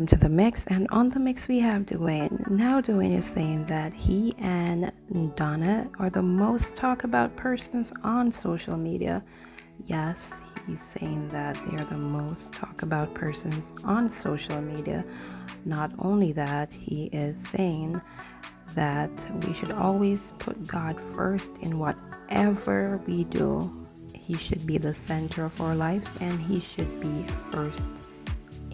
to the mix, and on the mix we have Dwayne. Now Dwayne is saying that he and Donna are the most talk about persons on social media. Yes, he's saying that they are the most talk about persons on social media. Not only that, he is saying that we should always put God first in whatever we do. He should be the center of our lives, and he should be first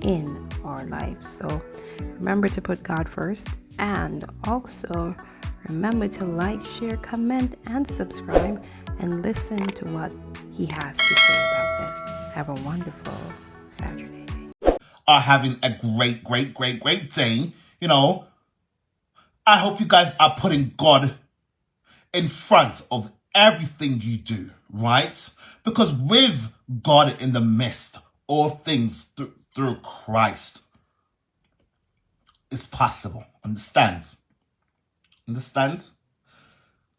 in our lives. So remember to put God first, and also remember to like, share, comment, and subscribe, and listen to what he has to say about this. Have a wonderful Saturday. Are having a great day. I hope you guys are putting God in front of everything you do, right? Because with God in the midst, all things through Christ is possible. Understand?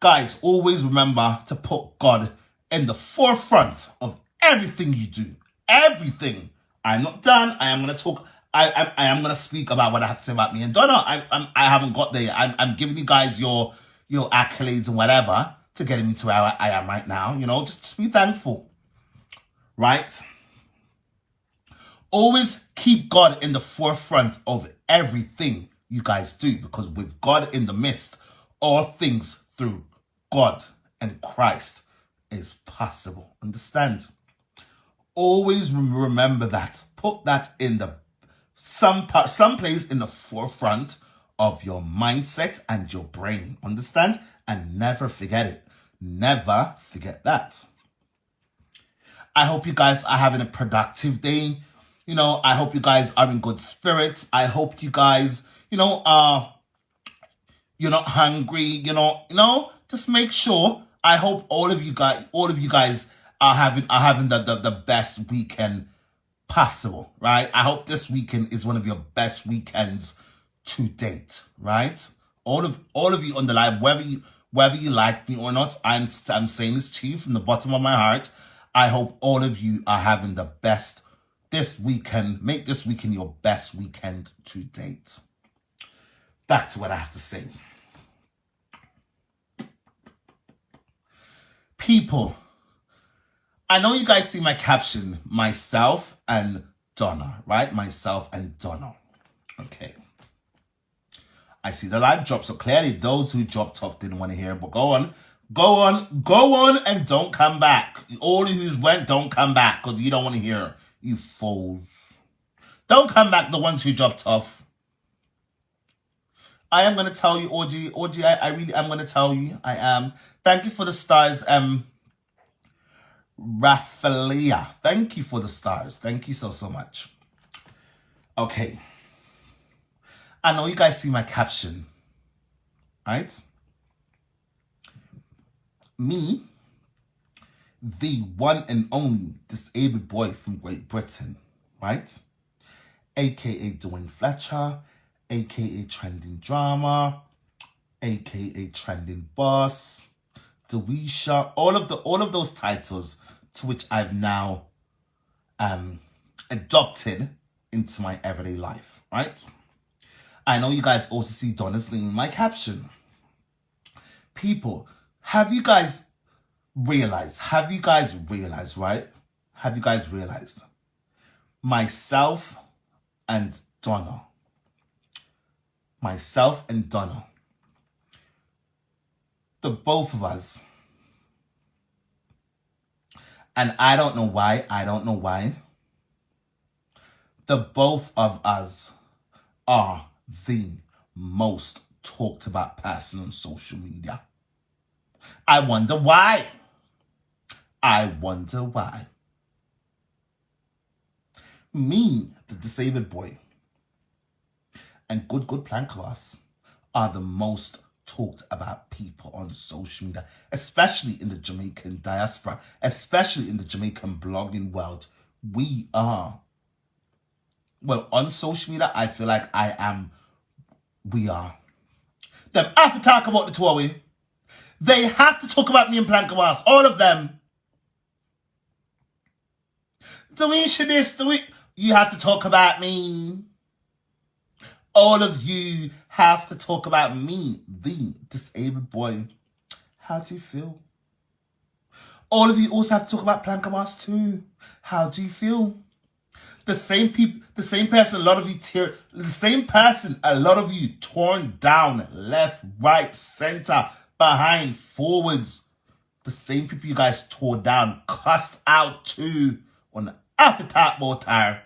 Guys, always remember to put God in the forefront of everything you do. Everything. I'm not done. I am going to talk. I am going to speak about what I have to say about me and Donna. I haven't got there. I'm giving you guys your accolades and whatever to getting me to where I am right now. Just be thankful. Right? Always keep God in the forefront of everything you guys do, because with God in the midst, all things through God and Christ is possible. Understand? Always remember that. Put that in some place in the forefront of your mindset and your brain. Understand? And never forget it. Never forget that. I hope you guys are having a productive day. I hope you guys are in good spirits. I hope you guys, you're not hungry, just make sure. I hope all of you guys are having the best weekend possible, right? I hope this weekend is one of your best weekends to date, right? All of you on the live, whether you like me or not, I'm saying this to you from the bottom of my heart. I hope all of you are having the best this weekend. Make this weekend your best weekend to date. Back to what I have to say. People, I know you guys see my caption, myself and Donna, right? Myself and Donna. Okay. I see the live drop, so clearly those who dropped off didn't want to hear it, but go on and don't come back. All of you who went, don't come back, because you don't want to hear, you fools. Don't come back, the ones who dropped off. I am going to tell you, OG, I really am going to tell you, I am. Thank you for the stars, Raphaelia. Thank you for the stars. Thank you so much. Okay. I know you guys see my caption, right? Me, the one and only disabled boy from Great Britain, right? AKA Dwayne Fletcher, AKA Trending Drama, AKA Trending Boss, Dewisha, all of those titles to which I've now adopted into my everyday life, right? I know you guys also see Donna's name in my caption. People, have you guys realized, right? Have you guys realized? Myself and Donna, the both of us, and I don't know why, the both of us are the most talked about person on social media. I wonder why. Me, the disabled boy, and good plank of us are the most talked about people on social media, especially in the Jamaican diaspora, especially in the Jamaican blogging world. We are. Well, on social media, I feel like we are. Them have to talk about the two of we. They have to talk about me and Plankawas, all of them. Do we should this, do we? You have to talk about me. All of you have to talk about me, the disabled boy. How do you feel? All of you also have to talk about Plankamas too. How do you feel? The same people, the same person, a lot of you the same person, a lot of you torn down, left, right, center, behind, forwards. The same people you guys tore down, cussed out too on the after talk about her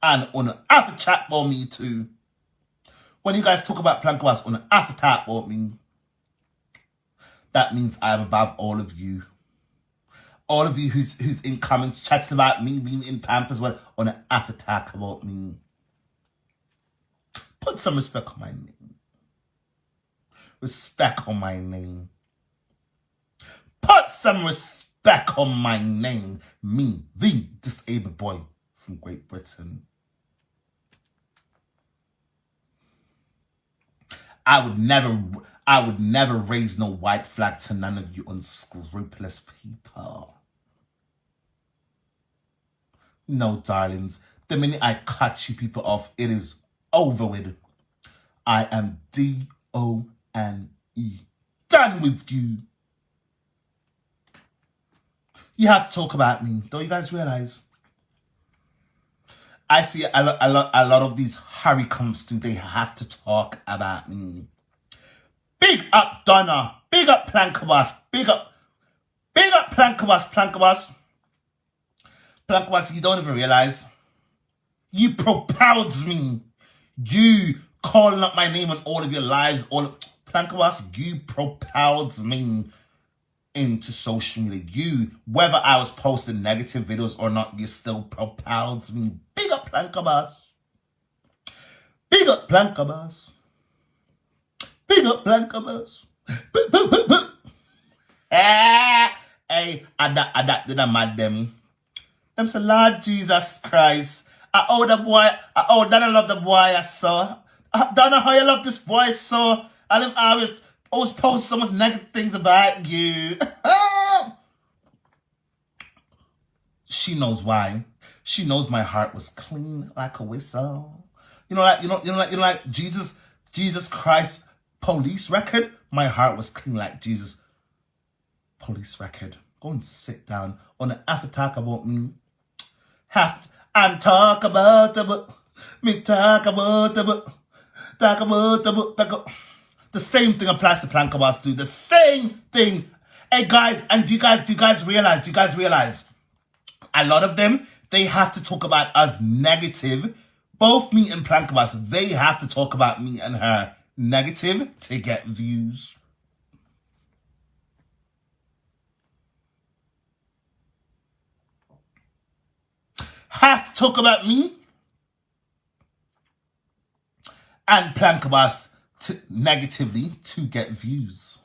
and on the after chat about me too. When you guys talk about Plankawas on the after talk about me, that means I'm above all of you. All of you who's in comments chatting about me being in Pampers well on an after talk about me. Put some respect on my name. Respect on my name. Put some respect on my name. Me, the disabled boy from Great Britain. I would never raise no white flag to none of you unscrupulous people. No, darlings. The minute I cut you people off, it is over with. I am DONE. Done with you. You have to talk about me. Don't you guys realize? I see a lot of these hurricanes too. They have to talk about me. Big up Donna. Big up Plankawas. Big up Plankawas. Plankawas, you don't even realize. You propelled me. You calling up my name on all of your lives. Plankawas, you propelled me into social media. You, whether I was posting negative videos or not, you still propelled me. Big up Plankawas. Big up Plankawas. Big up Plankawas. Hey, that did I mad them. Them say, Lord Jesus Christ. Donna love the boy I saw. Donna, how you love this boy so? I them always post so much negative things about you. She knows why. She knows my heart was clean like a whistle. Like Jesus Christ police record. My heart was clean like Jesus police record. Go and sit down on the after talk about me. I'm talk about the me talk about the same thing applies to Plankawas too. The same thing. Hey guys, and do you guys realize? A lot of them, they have to talk about us negative. Both me and Plankawas, they have to talk about me and her negative to get views. Have to talk about me and Plankawas negatively to get views.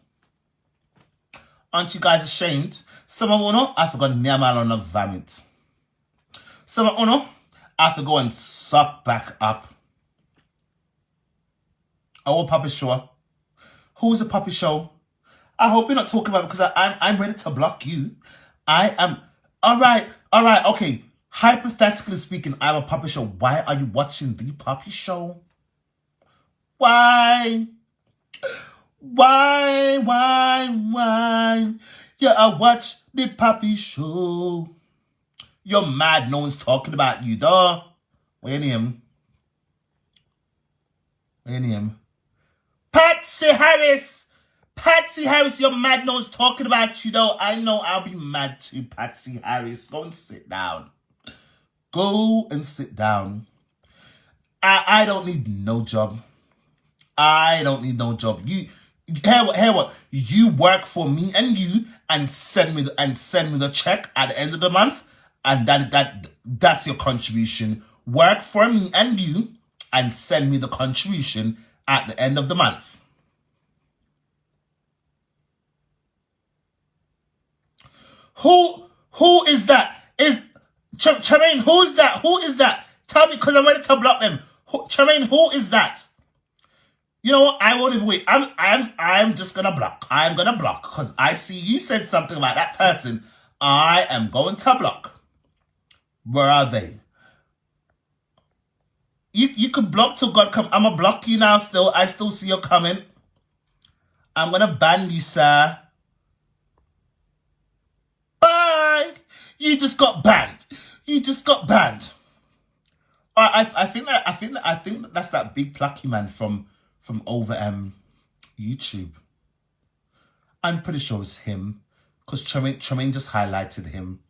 Aren't you guys ashamed? Some of you I forgot Nyamal on a vomit. Some of you I have to go and suck back up. Oh, Puppy Show. Who is a Puppy Show? I hope you're not talking about it because I'm ready to block you. I am. All right, okay. Hypothetically speaking, I'm a Puppy Show. Why are you watching the Puppy Show? Why? Yeah, I watch the Puppy Show. You're mad. No one's talking about you, though. Wait him. Patsy Harris, you're mad. No one's talking about you, though. I know I'll be mad too, Patsy Harris. Go and sit down. I don't need no job. You hear what? You work for me and you and send me the check at the end of the month, and that's your contribution. Work for me and you and send me the contribution at the end of the month. Who is that? Tremaine, who is that? Tell me, because I'm ready to block them. Tremaine, who is that? You know what? I won't even wait. I'm just gonna block. I'm gonna block because I see you said something about that person. I am going to block. Where are they? You could block till God come. I'ma block you now still. I still see your comment. I'm gonna ban you, sir. Bye. You just got banned. You just got banned. I think that's that big plucky man from over YouTube. I'm pretty sure it's him. Because Tremaine just highlighted him.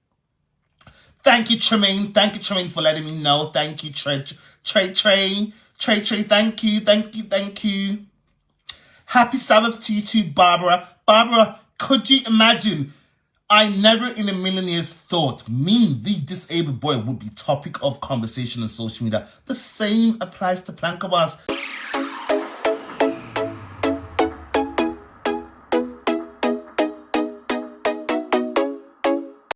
Thank you, Tremaine. Thank you, Tremaine, for letting me know. Thank you, Trey. Thank you. Happy Sabbath to you too, Barbara. Barbara, could you imagine? I never in a million years thought me, the disabled boy, would be topic of conversation on social media. The same applies to Plankawas.